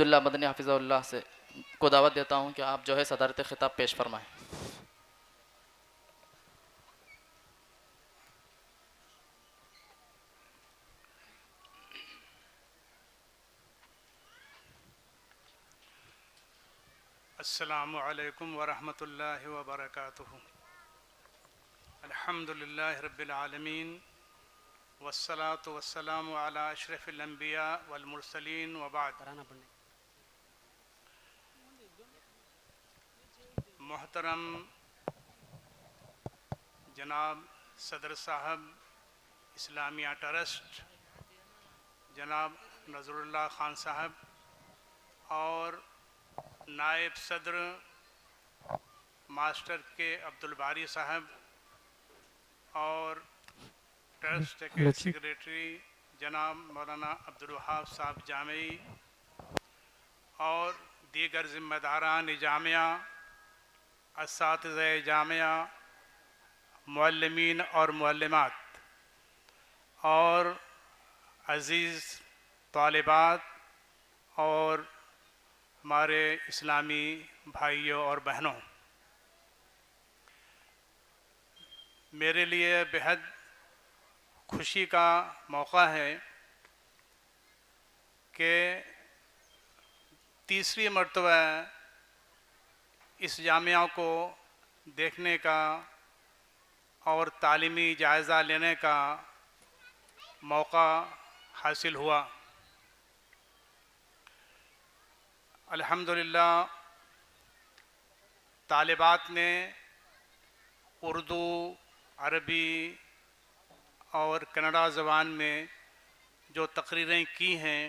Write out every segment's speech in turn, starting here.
अब्दुल्ला मदनी हाफिज़हुल्लाह से को दावत देता हूँ कि आप जो है सदारत खिताब पेश फरमाएँ। अस्सलामु अलैकुम वरहमतुल्लाहि वबरकातुहु। अल्हम्दुलिल्लाहि रब्बिल आलमीन वस्सलातु वस्सलामु अला अशरफिल अंबिया वल मुरसलीन व बाद। मोहतरम जनाब सदर साहब इस्लामिया ट्रस्ट जनाब नज़रुल्लाह ख़ान साहब और नायब सदर मास्टर के अब्दुल बारी साहब और ट्रस्ट के सेक्रेटरी जनाब मौलाना अब्दुल वहाब साहब जामई और दीगर ज़िम्मेदारान जामिया, असातिज़े जामिया, मुअल्लिमीन और मुअल्लिमात और अज़ीज़ तालिबात और हमारे इस्लामी भाइयों और बहनों, मेरे लिए बेहद खुशी का मौका है कि तीसरी मर्तबा इस जामिया को देखने का और तालीमी जायज़ा लेने का मौका हासिल हुआ। अल्हम्दुलिल्लाह तालिबात ने उर्दू, अरबी और कन्नड़ा ज़बान में जो तकरीरें की हैं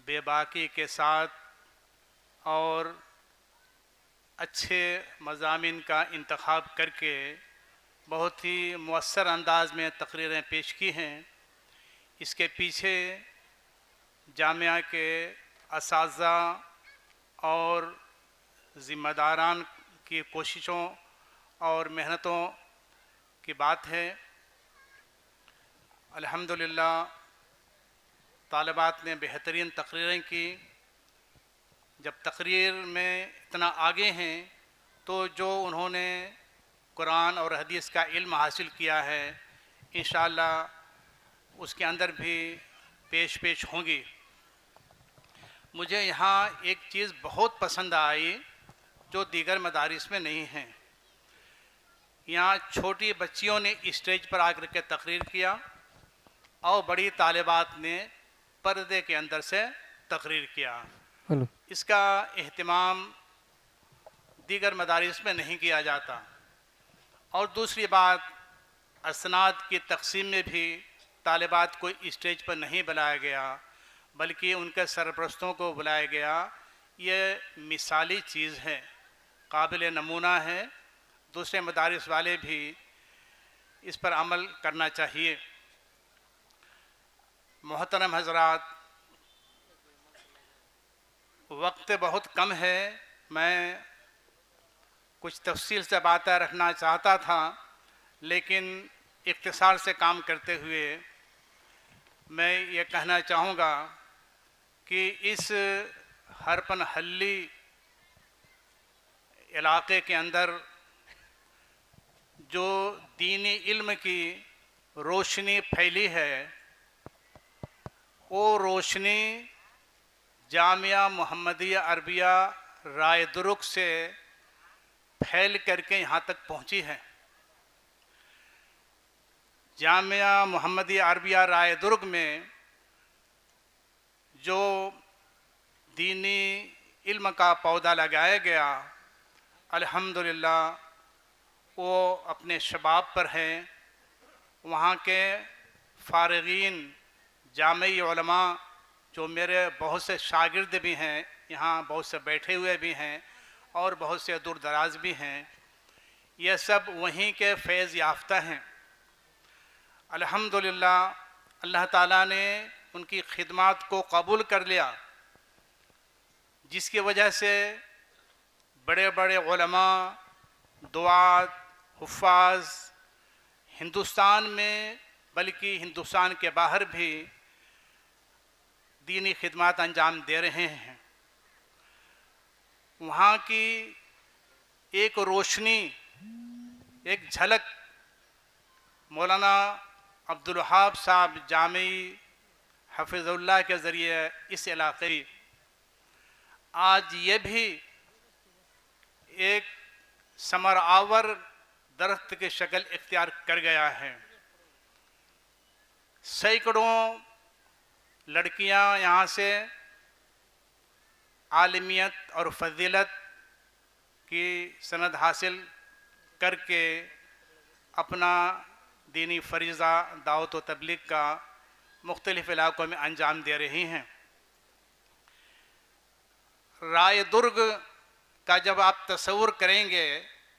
बेबाकी के साथ और अच्छे मज़ामिन का इंतखाब करके बहुत ही मुअस्सर अंदाज में तकरीरें पेश की हैं। इसके पीछे जामिया के असातिज़ा और ज़िम्मेदारान की कोशिशों और मेहनतों की बात है। अल्हम्दुलिल्लाह तालिबात ने बेहतरीन तकरीरें की। जब तकरीर में इतना आगे हैं तो जो उन्होंने कुरान और हदीस का इल्म हासिल किया है इंशाअल्लाह उसके अंदर भी पेश होंगी। मुझे यहाँ एक चीज़ बहुत पसंद आई जो दीगर मदारिस में नहीं है। यहाँ छोटी बच्चियों ने स्टेज पर आकर के तकरीर किया और बड़ी तालिबात ने पर्दे के अंदर से तकरीर किया। इसका एहतमाम दीगर मदारिस में नहीं किया जाता। और दूसरी बात, असनाद की तकसीम में भी तालिबात को स्टेज पर नहीं बुलाया गया बल्कि उनके सरपरस्तों को बुलाया गया। ये मिसाली चीज़ है, काबिल नमूना है। दूसरे मदारिस वाले भी इस पर अमल करना चाहिए। मोहतरम हज़रात, वक्त बहुत कम है। मैं कुछ तफसील से बातें रखना चाहता था लेकिन इख्तिसार से काम करते हुए मैं ये कहना चाहूँगा कि इस हरपन हल्ली इलाक़े के अंदर जो दीनी इल्म की रोशनी फैली है वो रोशनी जामिया मुहम्मदिया अरबिया रायदुरुग से फैल करके यहाँ तक पहुँची है। जामिया मुहम्मदिया अरबिया रायदुर्ग में जो दीनी इल्म का पौधा लगाया गया अल्हम्दुलिल्लाह वो अपने शबाब पर हैं। वहाँ के फ़ारिगीन जामई उलमा जो मेरे बहुत से शागिर्द भी हैं, यहाँ बहुत से बैठे हुए भी हैं और बहुत से दूर दराज भी हैं, ये सब वहीं के फैज़ याफ्ता हैं। अल्हम्दुलिल्लाह अल्लाह ताला ने उनकी खिदमत को कबूल कर लिया जिसकी वजह से बड़े बड़े उलमा, दुआत, हुफ़ाज़ हिंदुस्तान में बल्कि हिंदुस्तान के बाहर भी दीनी खिदमत अंजाम दे रहे हैं, वहाँ की एक रोशनी, एक झलक मौलाना अब्दुल वहाब साहब जामी हफिज़ुल्लाह के ज़रिए इस इलाक़े आज ये भी एक समर आवर दरख्त की शक्ल इख्तियार कर गया है। सैकड़ों लड़कियां यहाँ से आलिमियत और फजीलत की सनद हासिल करके अपना दीनी फरीज़ा दावत व तबलीग का मुख्तलिफ़ इलाक़ों में अंजाम दे रही हैं। राय दुर्ग का जब आप तस्वुर करेंगे,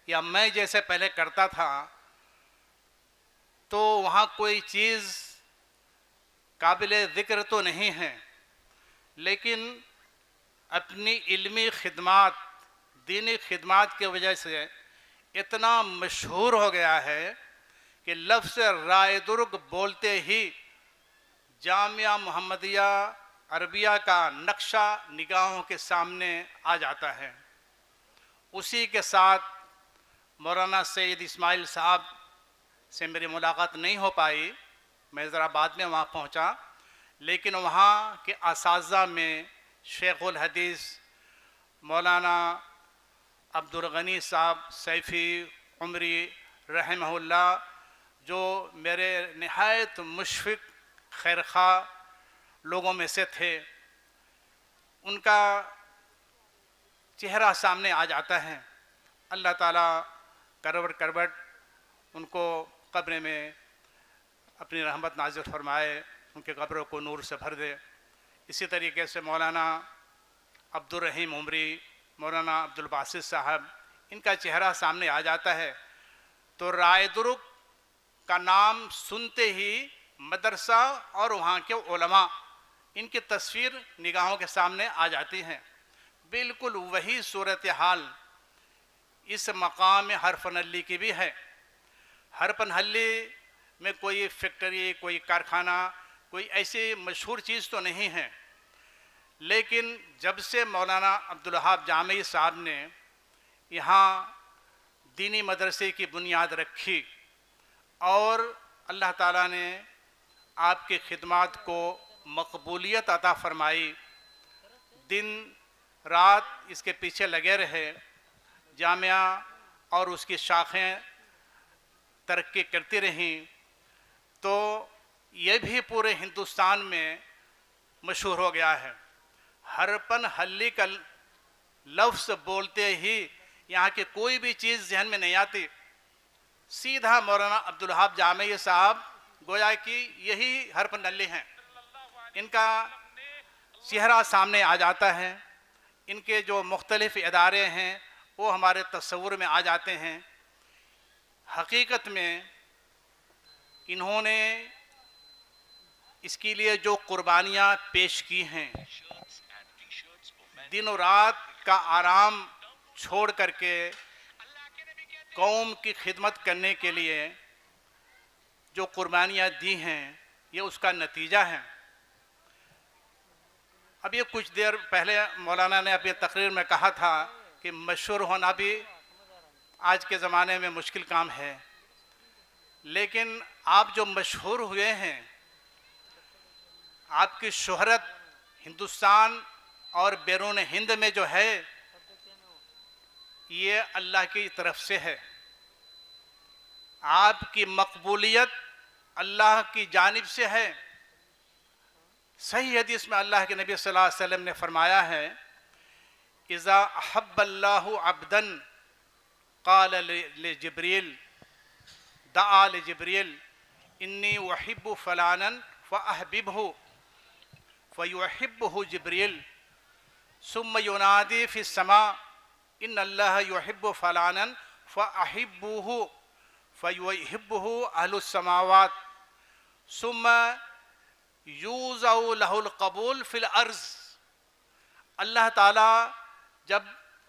या मैं जैसे पहले करता था, तो वहाँ कोई चीज़ काबिल ज़िक्र तो नहीं है, लेकिन अपनी इल्मी खिदमत, दीनी खिदमत की वजह से इतना मशहूर हो गया है कि लफ्ज़ राय दुर्ग बोलते ही जामिया मुहम्मदिया अरबिया का नक्शा निगाहों के सामने आ जाता है। उसी के साथ मौलाना सैयद इस्माइल साहब से मेरी मुलाकात नहीं हो पाई, मैं ज़रा बाद में वहाँ पहुँचा, लेकिन वहाँ के असातिज़ा में शेखुल हदीस मौलाना अब्दुल गनी साहब सैफ़ी उमरी रहमहुल्लाह, जो मेरे निहायत मुशफ़िक़ खैरखा लोगों में से थे, उनका चेहरा सामने आ जाता है। अल्लाह ताला करवट करवट उनको कब्र में अपनी रहमत नाज़िल फरमाए, उनके कब्रों को नूर से भर दे। इसी तरीके से मौलाना अब्दुल रहीम उमरी, मौलाना अब्दुल बासित साहब, इनका चेहरा सामने आ जाता है। तो राय दुर्ग का नाम सुनते ही मदरसा और वहाँ के उलमा, इनकी तस्वीर निगाहों के सामने आ जाती हैं। बिल्कुल वही सूरत हाल इस मकाम हरफनहल्ली की भी है। हरफनहल्ली में कोई फैक्ट्री, कोई कारखाना, कोई ऐसी मशहूर चीज़ तो नहीं है, लेकिन जब से मौलाना अब्दुल वहाब जामी साहब ने यहाँ दीनी मदरसे की बुनियाद रखी और अल्लाह ताला ने आपकी खिदमत को मकबूलियत अता फरमाई, दिन रात इसके पीछे लगे रहे, जामिया और उसकी शाखें तरक्की करती रहीं, तो ये भी पूरे हिंदुस्तान में मशहूर हो गया है। हरफनहल्ली का लफ्ज़ बोलते ही यहाँ की कोई भी चीज़ जहन में नहीं आती, सीधा मौलाना अब्दुल वहाब जामी साहब गोया कि यही हरफनहल्ली हैं। इनका चेहरा सामने आ जाता है, इनके जो मुख्तलिफ़ इदारे हैं वो हमारे तस्वुर में आ जाते हैं। हकीकत में इन्होंने इसके लिए जो कुर्बानियाँ पेश की हैं, दिन और रात का आराम छोड़ करके कौम की खिदमत करने के लिए जो कुर्बानियाँ दी हैं, ये उसका नतीजा है। अब ये कुछ देर पहले मौलाना ने अपनी तकरीर में कहा था कि मशहूर होना भी आज के ज़माने में मुश्किल काम है, लेकिन आप जो मशहूर हुए हैं, आपकी शोहरत हिंदुस्तान और बैरून हिंद में जो है, ये अल्लाह की तरफ से है। आपकी मकबूलियत अल्लाह की जानिब से है। सही हदीस में अल्लाह के नबी सल्लल्लाहु अलैहि वसल्लम ने फरमाया है, इज़ा अहब्बल्लाहु अब्दन क़ाल लिजिब्रील दआ लिजिब्रील इन्नी उहिब्बु फलानन फ़अहबिबहु फ़युहिब्बुहु जिब्रील सुम्मा युनादी फ़िस समा इन्नल्लाह युहिब्बु फलानन फ़अहिब्बुहु फ़युहिब्बुहु अहलुस समावात सुम्मा यूज़उ लहुल क़बूल फ़िल अर्ज़। अल्लाह ताला जब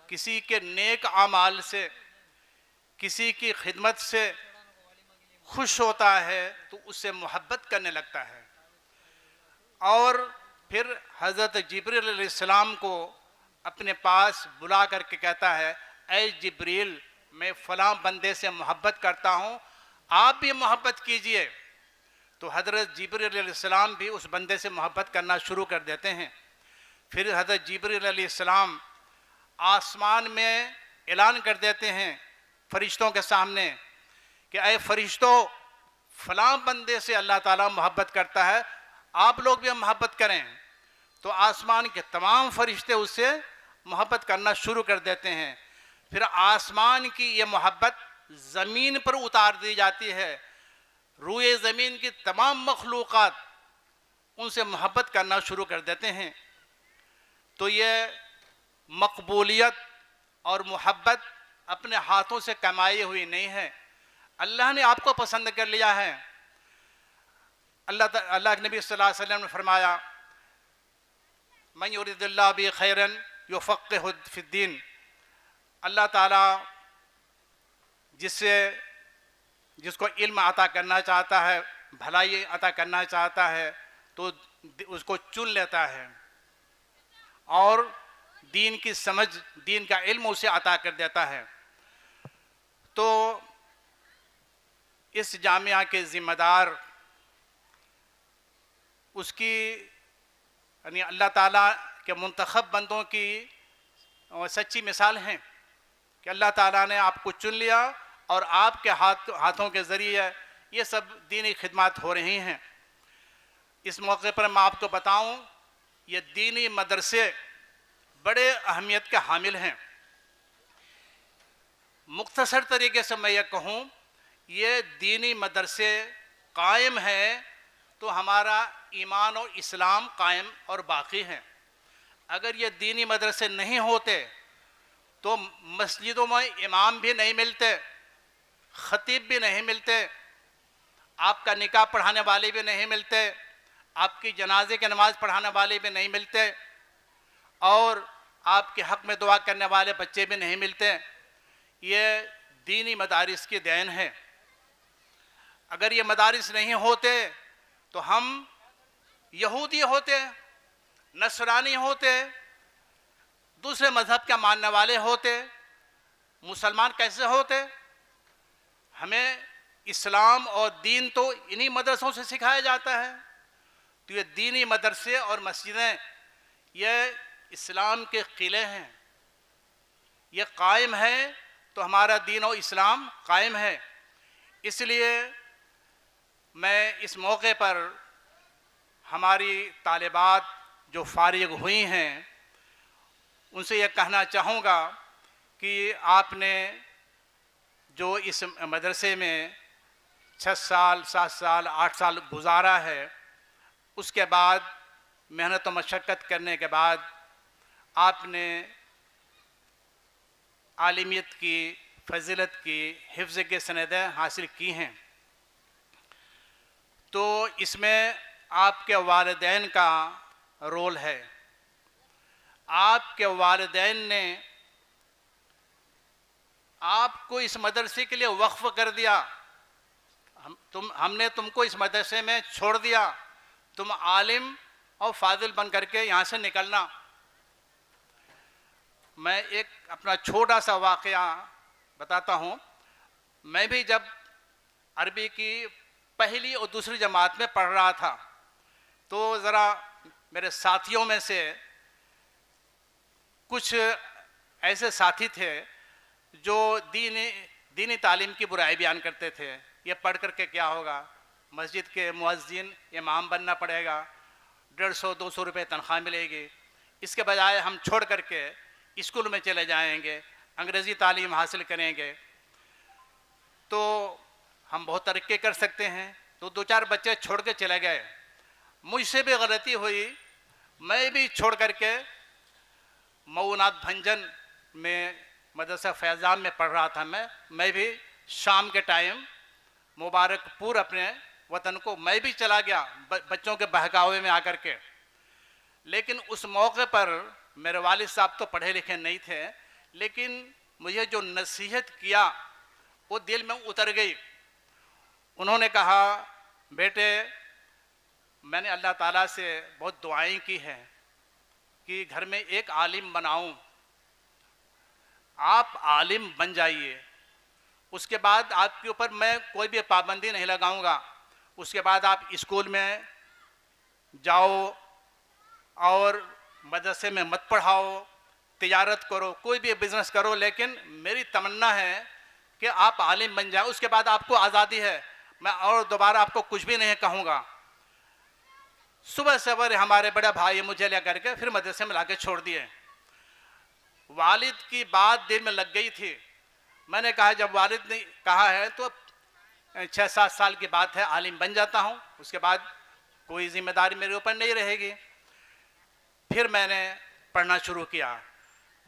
किसी के नेक आमाल से, किसी की खिदमत से खुश होता है तो उससे मोहब्बत करने लगता है, और फिर हज़रत जिब्रील अलैहिस्सलाम को अपने पास बुला करके कहता है, ऐ जिब्रील, मैं फ़लाँ बंदे से मोहब्बत करता हूँ, आप भी मोहब्बत कीजिए। तो हज़रत जिब्रील अलैहिस्सलाम भी उस बंदे से मोहब्बत करना शुरू कर देते हैं। फिर हज़रत जिब्रील अलैहिस्सलाम आसमान में ऐलान कर देते हैं फ़रिश्तों के सामने कि ऐ फ़रिश्तों, फ़लाँ बंदे से अल्लाह ताला मोहब्बत करता है, आप लोग भी मोहब्बत करें। तो आसमान के तमाम फरिश्ते उससे मोहब्बत करना शुरू कर देते हैं। फिर आसमान की ये मोहब्बत ज़मीन पर उतार दी जाती है। रूए ज़मीन की तमाम मखलूक़ात उनसे मोहब्बत करना शुरू कर देते हैं। तो ये मकबूलियत और मोहब्बत अपने हाथों से कमाई हुई नहीं है, अल्लाह ने आपको पसंद कर लिया है। अल्लाह के नबी सल्लल्लाहु अलैहि वसल्लम ने फरमाया, मन युरिदिल्लाहु बिही खैरन युफ़क़्क़िहु फ़िद्दीन, अल्लाह ताला जिसको इल्म अता करना चाहता है, भलाई अता करना चाहता है, तो उसको चुन लेता है और दीन की समझ, दीन का इल्म उसे अता कर देता है। तो इस जामिया के ज़िम्मेदार उसकी यानी अल्लाह ताला के मुंतखब बंदों की सच्ची मिसाल हैं कि अल्लाह ताला ने आपको चुन लिया और आपके हाथों के ज़रिए ये सब दीनी खिदमत हो रही हैं। इस मौके पर मैं आपको बताऊं, ये दीनी मदरसे बड़े अहमियत के हामिल हैं। मुख्तसर तरीके से मैं ये कहूँ, ये दीनी मदरसे कायम है तो हमारा ईमान और इस्लाम कायम और बाकी हैं। अगर ये दीनी मदरसे नहीं होते तो मस्जिदों में इमाम भी नहीं मिलते, ख़तीब भी नहीं मिलते, आपका निकाह पढ़ाने वाले भी नहीं मिलते, आपकी जनाजे की नमाज़ पढ़ाने वाले भी नहीं मिलते और आपके हक़ में दुआ करने वाले बच्चे भी नहीं मिलते। ये दीनी मदारिस की देन है। अगर ये मदारिस नहीं होते तो हम यहूदी होते, नसरानी होते, दूसरे मज़हब के मानने वाले होते, मुसलमान कैसे होते? हमें इस्लाम और दीन तो इन्हीं मदरसों से सिखाया जाता है। तो ये दीनी मदरसे और मस्जिदें ये इस्लाम के किले हैं, ये कायम है तो हमारा दीन और इस्लाम कायम है। इसलिए मैं इस मौके पर हमारी तालिबात जो फारिग हुई हैं उनसे यह कहना चाहूँगा कि आपने जो इस मदरसे में 6 साल, 7 साल, 8 साल गुजारा है, उसके बाद मेहनत व मशक्क़त करने के बाद आपने आलिमियत की, फजीलत की, हिफ्ज़ के सनदें हासिल की हैं। तो इसमें आपके वालिदैन का रोल है। आपके वालिदैन ने आपको इस मदरसे के लिए वक्फ कर दिया। हमने तुमको इस मदरसे में छोड़ दिया, तुम आलिम और फाजिल बन करके यहाँ से निकलना। मैं एक अपना छोटा सा वाक़या बताता हूँ। मैं भी जब अरबी की पहली और दूसरी जमात में पढ़ रहा था तो ज़रा मेरे साथियों में से कुछ ऐसे साथी थे जो दीनी तालीम की बुराई बयान करते थे। ये पढ़ करके क्या होगा, मस्जिद के मुअज्जिन इमाम बनना पड़ेगा, 150-200 रुपये तनख्वाह मिलेगी, इसके बजाय हम छोड़ करके स्कूल में चले जाएंगे, अंग्रेज़ी तालीम हासिल करेंगे तो हम बहुत तरक्की कर सकते हैं। तो 2-4 बच्चे छोड़ के चले गए। मुझसे भी गलती हुई, मैं भी छोड़ करके मऊनात भंजन में मदरसा फैज़ान में पढ़ रहा था। मैं भी शाम के टाइम मुबारकपुर अपने वतन को मैं भी चला गया बच्चों के बहकावे में आकर के। लेकिन उस मौके पर मेरे वालिद साहब तो पढ़े लिखे नहीं थे, लेकिन मुझे जो नसीहत किया वो दिल में उतर गई। उन्होंने कहा, बेटे मैंने अल्लाह ताला से बहुत दुआएं की हैं कि घर में एक आलिम बनाऊं। आप आलिम बन जाइए, उसके बाद आपके ऊपर मैं कोई भी पाबंदी नहीं लगाऊंगा। उसके बाद आप स्कूल में जाओ और मदरसे में मत पढ़ाओ, तिजारत करो, कोई भी बिजनेस करो, लेकिन मेरी तमन्ना है कि आप आलिम बन जाए। उसके बाद आपको आज़ादी है, मैं और दोबारा आपको कुछ भी नहीं कहूँगा। सुबह सवेरे हमारे बड़े भाई मुझे ले करके फिर मदरसे में लाके छोड़ दिए। वालिद की बात दिल में लग गई थी। मैंने कहा जब वालिद ने कहा है तो 6-7 साल की बात है, आलिम बन जाता हूँ, उसके बाद कोई जिम्मेदारी मेरे ऊपर नहीं रहेगी। फिर मैंने पढ़ना शुरू किया।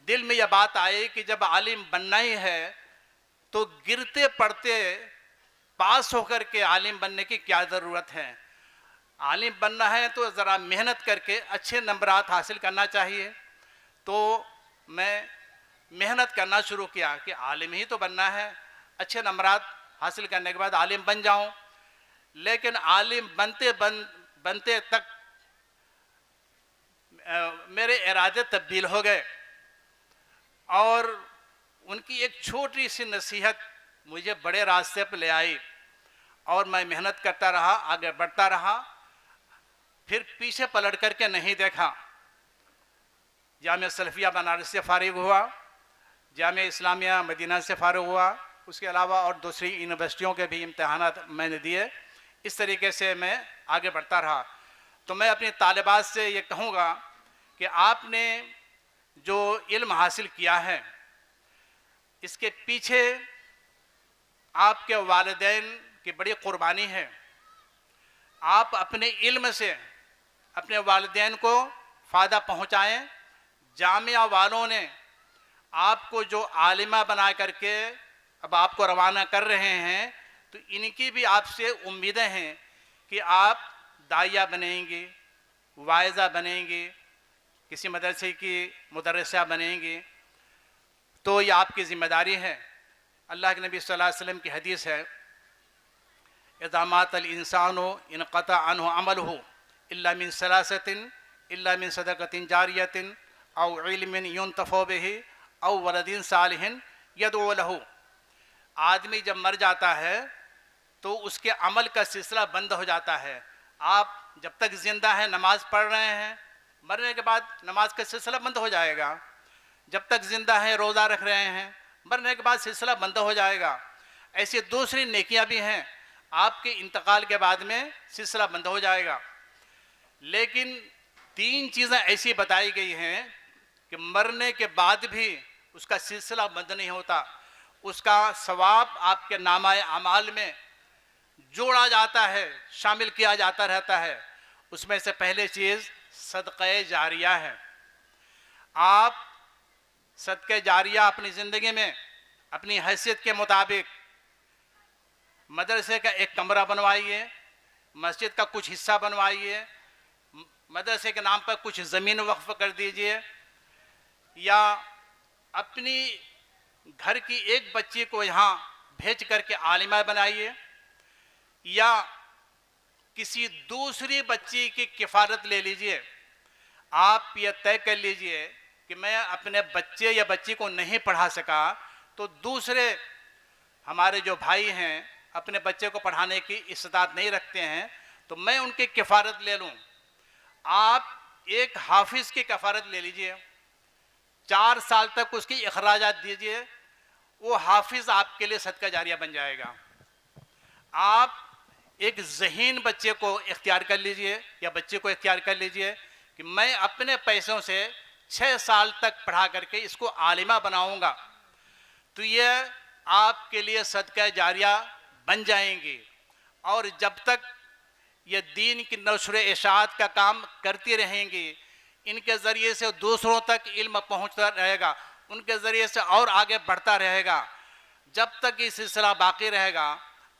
दिल में यह बात आई कि जब आलिम बनना ही है तो गिरते पड़ते पास होकर के आलिम बनने की क्या ज़रूरत है। आलिम बनना है तो ज़रा मेहनत करके अच्छे नंबरात हासिल करना चाहिए। तो मैं मेहनत करना शुरू किया कि आलिम ही तो बनना है, अच्छे नंबरात हासिल करने के बाद आलिम बन जाऊं। लेकिन आलिम बनते तक मेरे इरादे तब्दील हो गए और उनकी एक छोटी सी नसीहत मुझे बड़े रास्ते पर ले आई और मैं मेहनत करता रहा, आगे बढ़ता रहा, फिर पीछे पलट करके नहीं देखा। जामिया सलफिया बनारस से फारिग हुआ, जामिया इस्लामिया मदीना से फारिग हुआ, उसके अलावा और दूसरी यूनिवर्सिटियों के भी इम्तहानात मैंने दिए। इस तरीके से मैं आगे बढ़ता रहा। तो मैं अपनी तालिबात से ये कहूँगा कि आपने जो इल्म हासिल किया है इसके पीछे आपके वालिदैन की बड़ी कुर्बानी है। आप अपने इल्म से अपने वालिदैन को फ़ायदा पहुँचाएँ। जामिया वालों ने आपको जो आलिमा बना करके अब आपको रवाना कर रहे हैं, तो इनकी भी आपसे उम्मीदें हैं कि आप दाइया बनेंगे, वाइज़ा बनेंगे, किसी मदरसे की मुदर्रिसा बनेंगे। तो ये आपकी ज़िम्मेदारी है। अल्लाह के नबी सल्लल्लाहु अलैहि वसल्लम की हदीस है, इज़ा मातल इंसानो इनक़ता अन्हु अमलहु इल्ला मिन सलासतिन इल्ला मिन सदक़तिन जारियतिन औ इल्मिन युन्तफ़अ बिही औ वलदिन सालिहिन यदअू लहू। आदमी जब मर जाता है तो उसके अमल का सिलसिला बंद हो जाता है। आप जब तक ज़िंदा हैं नमाज़ पढ़ रहे हैं, मरने के बाद नमाज का सिलसिला बंद हो जाएगा। जब तक ज़िंदा हैं रोज़ा रख रहे हैं, मरने के बाद सिलसिला बंद हो जाएगा। ऐसी दूसरी नेकियां भी हैं, आपके इंतकाल के बाद में सिलसिला बंद हो जाएगा। लेकिन 3 चीज़ें ऐसी बताई गई हैं कि मरने के बाद भी उसका सिलसिला बंद नहीं होता, उसका सवाब आपके नामाए अमाल में जोड़ा जाता है, शामिल किया जाता रहता है। उसमें से पहली चीज़ सदक़े जारिया है। आप सदक़े जारिया अपनी ज़िंदगी में अपनी हैसियत के मुताबिक मदरसे का एक कमरा बनवाइए, मस्जिद का कुछ हिस्सा बनवाइए, मदरसे के नाम पर कुछ ज़मीन वक्फ कर दीजिए, या अपनी घर की एक बच्ची को यहाँ भेज करके आलिमा बनाइए, या किसी दूसरी बच्ची की किफ़ारत ले लीजिए। आप ये तय कर लीजिए कि मैं अपने बच्चे या बच्ची को नहीं पढ़ा सका तो दूसरे हमारे जो भाई हैं अपने बच्चे को पढ़ाने की इस्तात नहीं रखते हैं, तो मैं उनकी किफ़ारत ले लूँ। आप एक हाफिज़ की किफ़ारत ले लीजिए, 4 साल तक उसकी अखराजात दीजिए, वो हाफिज़ आपके लिए सदका जारिया बन जाएगा। आप एक ज़हीन बच्चे को इख्तियार कर लीजिए या बच्चे को इख्तियार कर लीजिए कि मैं अपने पैसों से 6 साल तक पढ़ा करके इसको आलिमा बनाऊंगा, तो ये आपके लिए सदका जारिया बन जाएंगी। और जब तक ये दीन की नशर इशाअत का काम करती रहेंगी, इनके ज़रिए से दूसरों तक इल्म पहुँचता रहेगा, उनके ज़रिए से और आगे बढ़ता रहेगा। जब तक ये सिलसिला बाकी रहेगा,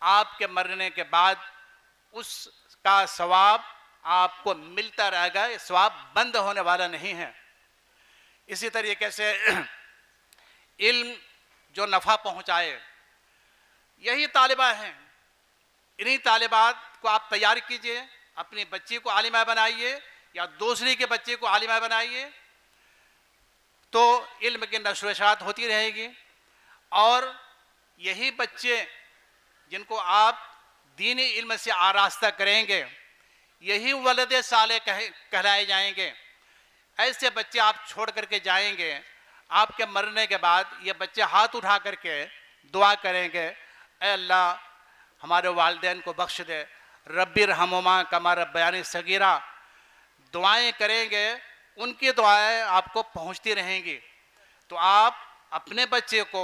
आपके मरने के बाद उसका सवाब आपको मिलता रहेगा, ये सवाब बंद होने वाला नहीं है। इसी तरीके से इल्म जो नफ़ा पहुँचाए, यही तालिबा हैं। इन्हीं तालिबात को आप तैयार कीजिए, अपनी बच्ची को आलिमा बनाइए या दूसरे के बच्चे को आलिमा बनाइए, तो इल्म की नशर इशात होती रहेगी। और यही बच्चे जिनको आप दीनी इल्म से आरास्ता करेंगे, यही वलद साले कहलाए जाएंगे। ऐसे बच्चे आप छोड़ करके जाएंगे, आपके मरने के बाद ये बच्चे हाथ उठा करके दुआ करेंगे, ऐ अल्लाह हमारे वालिदैन को बख्श दे, रब्बी रहमुमा कमा रब्बयानी सगीरा। दुआएं करेंगे, उनकी दुआएं आपको पहुंचती रहेंगी। तो आप अपने बच्चे को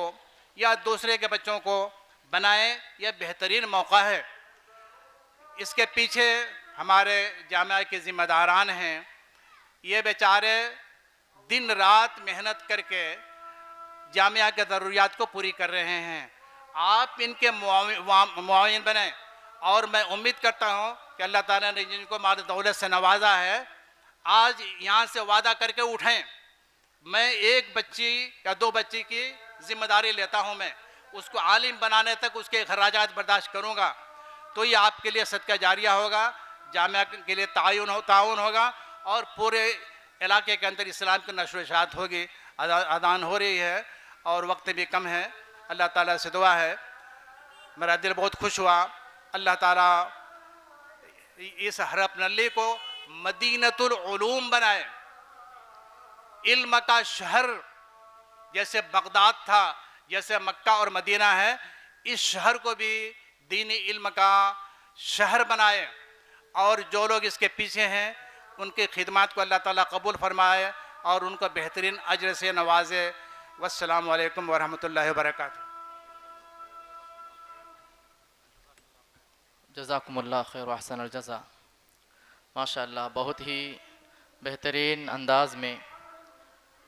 या दूसरे के बच्चों को बनाएं, यह बेहतरीन मौका है। इसके पीछे हमारे जामिया के ज़िम्मेदारान हैं, ये बेचारे दिन रात मेहनत करके जामिया के ज़रूरियात को पूरी कर रहे हैं। आप इनके मुआविन बने, और मैं उम्मीद करता हूँ कि अल्लाह ताला ने जिनको माल दौलत से नवाजा है, आज यहाँ से वादा करके उठें, मैं एक बच्ची या दो बच्ची की जिम्मेदारी लेता हूँ, मैं उसको आलिम बनाने तक उसके खर्राजात बर्दाश्त करूँगा। तो ये आपके लिए सदका जारिया होगा, जामिया के लिए ताउन होगा, और पूरे इलाके के अंदर इस्लाम की नशर इशात होगी। अदान हो रही है और वक्त भी कम है। अल्लाह ताला से दुआ है, मेरा दिल बहुत खुश हुआ, अल्लाह ताला इस हरफ नल्ली को मदीनतुल उलूम बनाए, इल्म का शहर। जैसे बगदाद था, जैसे मक्का और मदीना है, इस शहर को भी दीनी इल्म का शहर बनाए। और जो लोग इसके पीछे हैं, उनकी खिदमत को अल्लाह ताला कबूल फरमाए और उनको बेहतरीन अजर से नवाजे। वस्सलामु अलैकुम वरहमतुल्लाहि वबरकातुहू। जज़ाकुमुल्लाह खैर व अहसनुल जज़ा। माशाअल्लाह, बहुत ही बेहतरीन अंदाज़ में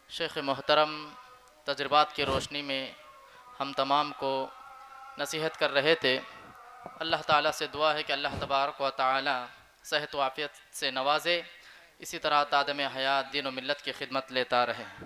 शेख़ मोहतरम तजर्बात की रोशनी में हम तमाम को नसीहत कर रहे थे। अल्लाह ताला से दुआ है कि अल्लाह तबारक व तआला सेहत व आफ़ियत से नवाजे, इसी तरह तादम हयात दीन व मिल्लत की खिदमत लेता रहे।